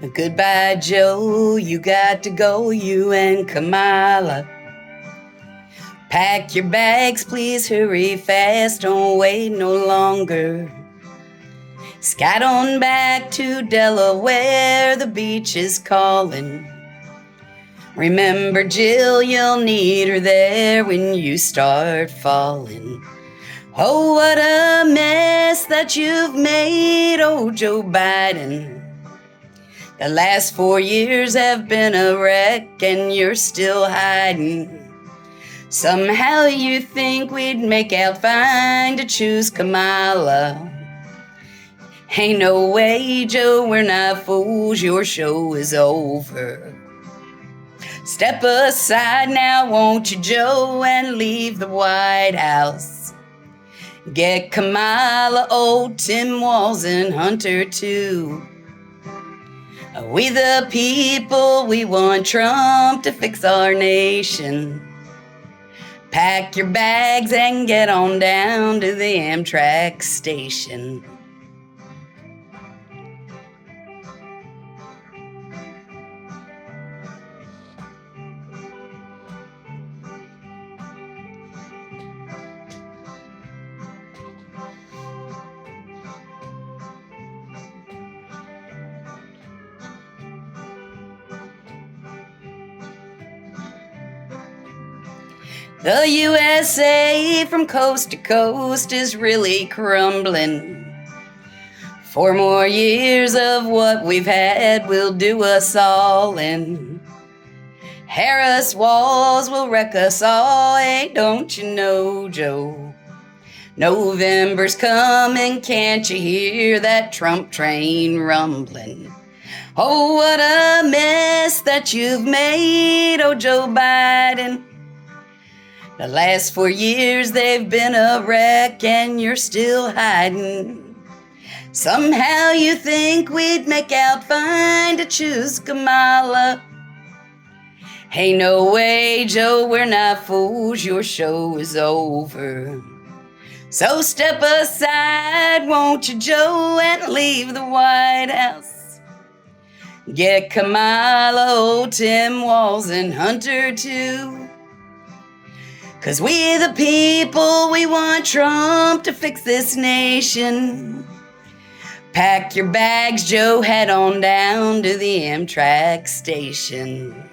Goodbye, Joe, you got to go, you and Kamala. Pack your bags, please hurry fast, don't wait no longer. Scat on back to Delaware, the beach is calling. Remember Jill, you'll need her there when you start falling. Oh, what a mess that you've made, oh Joe Biden. The last 4 years have been a wreck and you're still hiding. Somehow you think we'd make out fine to choose Kamala. Ain't no way, Joe, we're not fools, your show is over. Step aside now, won't you, Joe, and leave the White House. Get Kamala, old Tim Walz, and Hunter too. We the people, we want Trump to fix our nation. Pack your bags and get on down to the Amtrak station. The USA from coast to coast is really crumbling. 4 more years of what we've had will do us all in. Harris walls will wreck us all, hey, don't you know, Joe? November's coming, can't you hear that Trump train rumbling? Oh, what a mess that you've made, oh Joe Biden. The last 4 years they've been a wreck and you're still hiding. Somehow you think we'd make out fine to choose Kamala. Ain't no way, Joe, we're not fools, your show is over. So step aside, won't you, Joe, and leave the White House. Get Kamala, old Tim Walz, and Hunter too. 'Cause we the people, we want Trump to fix this nation. Pack your bags, Joe, head on down to the Amtrak station.